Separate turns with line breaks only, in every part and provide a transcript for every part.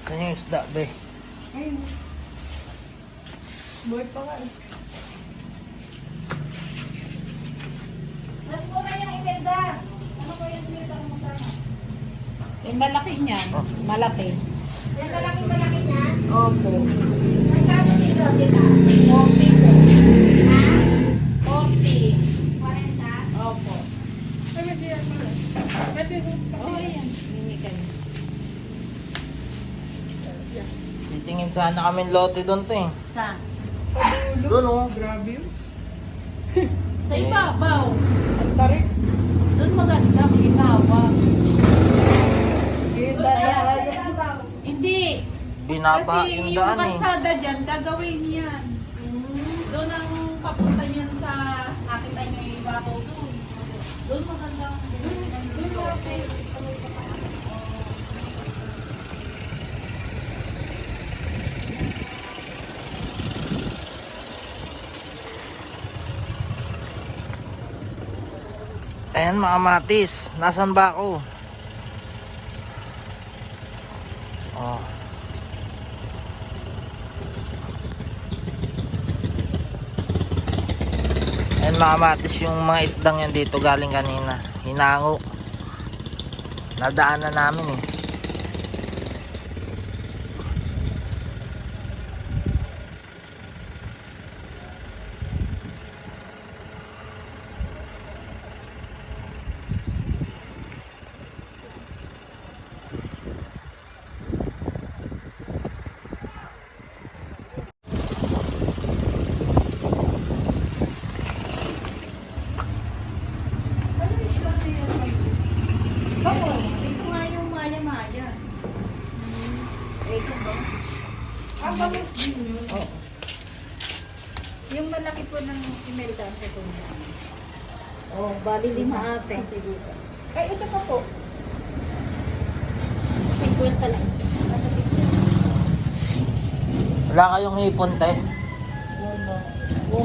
Saan yung isda, be?
Ayun. Board pa nga eh.
Mas mura yung imelda. Ano ko yung imelda mo magkano?
Yung malaki niyan. Malaki.
Yan malaki niyan?
Opo.
Magkano dito, tita?
40 po.
Ha?
40.
40?
Opo.
Pwede yan mo. Pwede ko.
Oh, yan. Mini kayo.
Titingin sana kami lote doon, te.
Sa?
Doon, oh.
Grabe yun. Sa ibabaw.
Ang tarik.
Doon maganda, maginawa.
Kaya,
Hindi.
Binaba
Kasi
yung
yung
daan, eh.
kalsada dyan, gagawin yan. Doon ang papunta niyan sa nakita niyo yung ibabaw doon. Doon maganda ang doon lote.
Ayan, mga matis. Nasaan ba ako? Oh. Ayan, mga matis, yung mga isdang yan dito galing kanina. Hinango. Nadaanan namin, eh.
Ito nga yung maya-maya. Ito ba?
ang bagus din yun.
Oo.
Yung malaki po ng imelda sa ito.
Oh, bali 5 ate.
Ay, ito pa po.
50 lang.
Wala kayong hipon, te.
1.4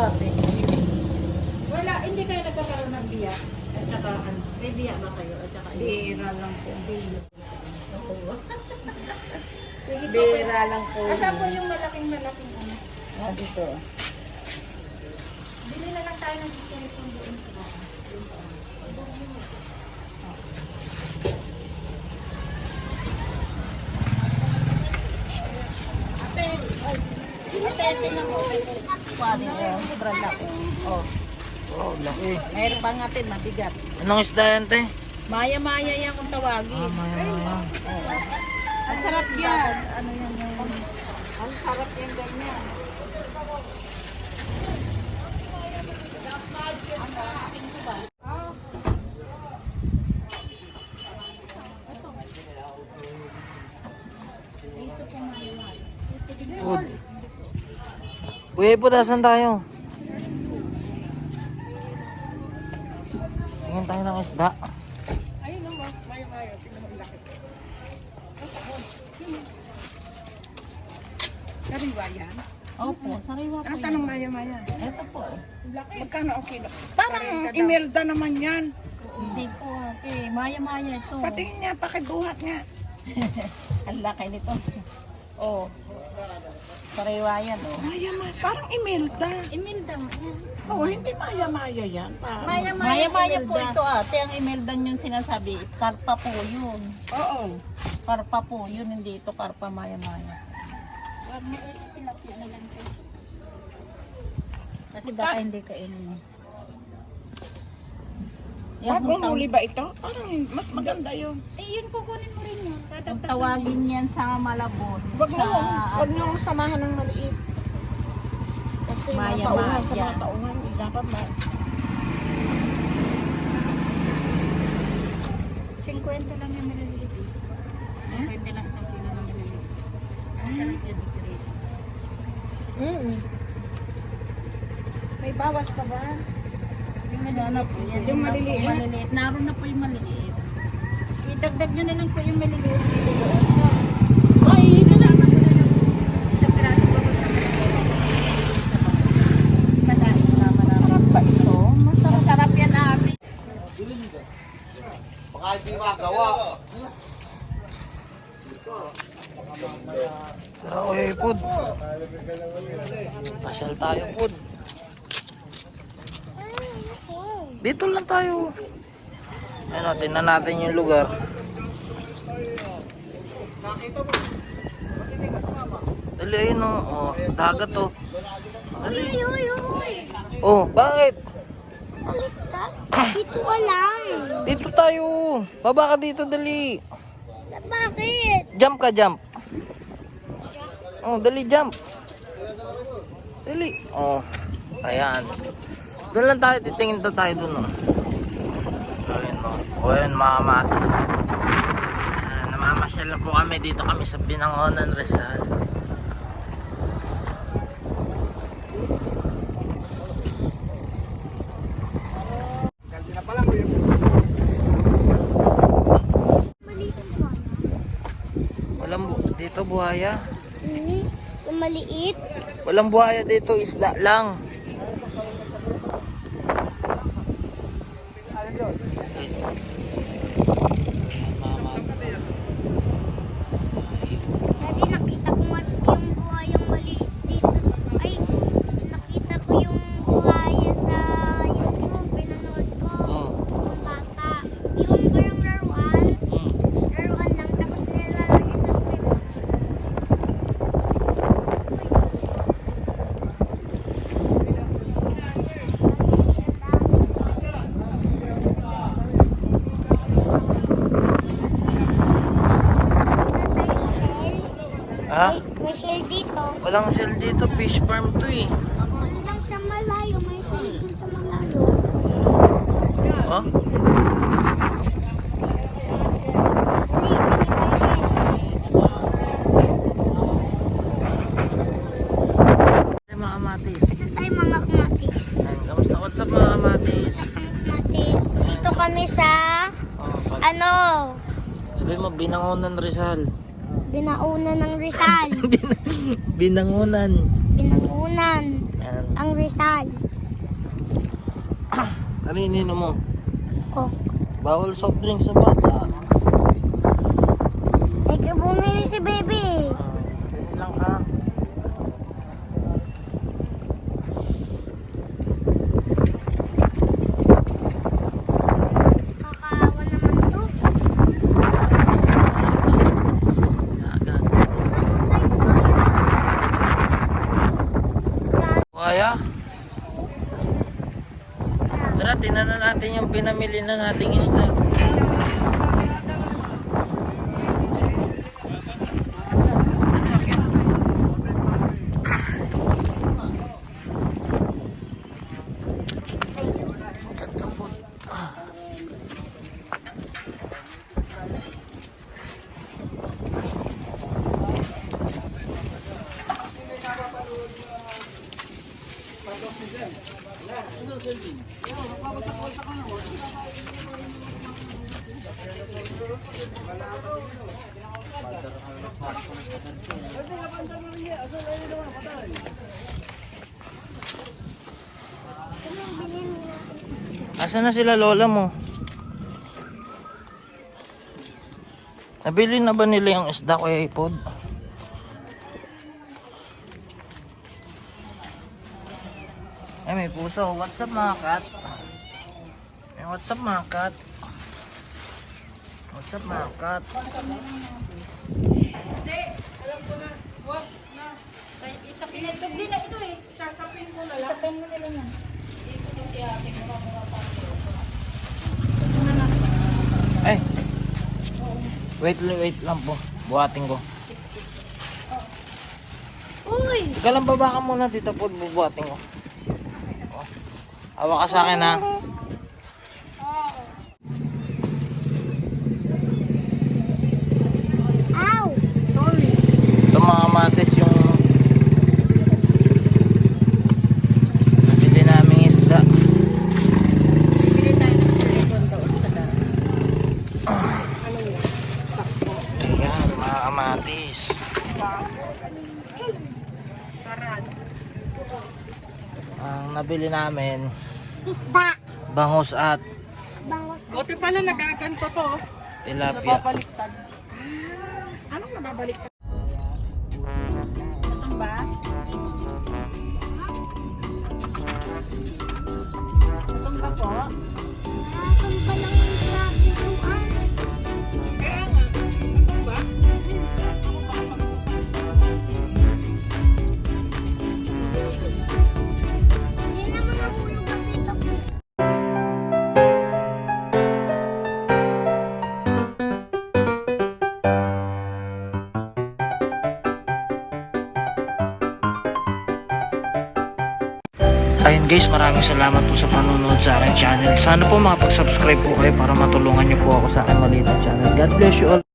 ate.
Wala, hindi kayo nagkakaroon ng biyak. At saka, ano, may biyak ba kayo? At saka,
Bira lang po.
Sige po.
Bira lang po.
Asan po yung malaking ano?
Ah, dito.
Bili na lang tayo ng cellphone doon.
Ate, tinan mo. Quality. Sobrang laki. Oh.
Oh, laki.
Mayroon pa nga tin, mabigat.
Anong isda yan, te?
Maya-maya yan kung tawagin.
Ah, maya.
Oo. Masarap yan.
Ano yan yung...
Ang sarap yan ganyan.
Good. Kuya po, saan tayo? Tingin tayo ng isda.
Ayun naman, maya-maya. Tingnan mo yung laki. Kariwa yan?
Opo, sariwa po
Asan ang maya-maya?
Ito po.
Laki. Magkano ang kilo? Parang imelda naman yan.
Hindi po ate. Maya-maya ito.
Patingin niya, pakibuhat nga.
Ang laki nito. Oh. Sariwa yan oh.
Maya-maya, parang imelda.
Imelda nga yan.
Oo, hindi maya-maya yan. Parang.
Maya-maya po ito ate. Ang imeldan yung sinasabi. Karpa po yun.
Oo.
Karpa po yun. Hindi ito karpa maya-maya. Kasi baka hindi kainin.
Bagong huli ba ito? Parang mas maganda yun.
Eh, yun kukunin mo rin yun. Kung tawagin yan sa Malabon.
Wag mo, wag nyo samahan ng maliit. Kasi mga
Maya-maya.
tauhan sa mga tauhan, dapat ma...
50 lang yung maliliit. 50 lang ang kilo ng maliliit.
May bawas pa ba?
Yung maliliit po yan.
Yung maliliit?
Maliliit. Naroon na po yung maliliit.
Idagdag nyo na lang po yung maliliit.
Ay, ito lang.
Sa piraso pa ba?
Masarap ba ito? Masarap yan ate.
Baka hindi magawa. Tara Kuya Ipod. Pasyal tayo Pod. Dito lang tayo. Ayun o, tingnan natin yung lugar. Dali ayun o. Oh, dagat o. Dali. Oh, bakit?
Dito ka lang.
Dito tayo. Baba ka dito, dali.
Bakit?
Jump ka, jump. Oh, dali, jump. Dali. Oh, ayan. Doon lang tayo, titingin na tayo doon. Oh. Ayun, oh. O, ayun, mga matis. Namamasyal na po kami. Dito kami sa Binangonan, Rizal. Walang dito buhaya.
Yung maliit.
Walang buhaya dito, isda lang.
Dati nakita ko mas yung buhayang maliit dito. Ay, nakita ko yung buhaya sa YouTube. Pinanood ko. Yung bata. Yung parang laruan. Laruan lang. Tapos nilalagay sa swimming.
Ha?
May shell dito.
Walang shell dito, fish farm to eh.
Hanggang sa malayo. May shell dun sa malayo.
Oh? Ay, mga kamatis.
Isa tayo mga kamatis.
Ayan, kamusta? What's up mga kamatis?
Kamatis. Dito kami sa,
Oh,
ano,
sabi mo, Binangonan, Rizal.
binaunan ng Rizal.
Binangonan.
Binangunan
Ayan.
ang Rizal.
Ano ininom mo?
Coke.
Bawal soft drink sa bata.
Ay, bumili si baby.
Pili lang ka.
Kakaawa naman to.
Dagat. Kaya? Tara, tingnan na natin yung pinamili na nating isda. Ganda po. Asan na sila lola mo? Nabili na ba nila yung isda Kuya Ipod? Ay, may puso. What's up mga kat? Ay, what's up mga kat? What's up mga kat?
Hindi na ito eh. Sasapin ko na lang.
Tapin mo nila na.
Ay! Wait lang po. Buhatin ko.
Uy!
Ika lang baba ka muna dito po. Bubuhatin ko. Oh. Hawa ka sa akin ha.
Ow!
Ito mga matis yung nabili naming isda.
Bili tayo ng silicone doon sa daan.
Ayan mga kamatis. Ang nabili namin
Isda!
bangus at
Bangos.
Buti pala nagaganto to.
tilapia.
Nababaliktad. Anong nababaliktad? ba? Natumba po?
Nakatumba lang sa pintuan.
Kaya nga. Natumba?
Hindi naman nahulog ang pito ko.
Ayun guys, maraming salamat po sa panonood sa aking channel. Sana po makapag-subscribe po kayo para matulungan niyo po ako sa aking maliit na channel. God bless you all.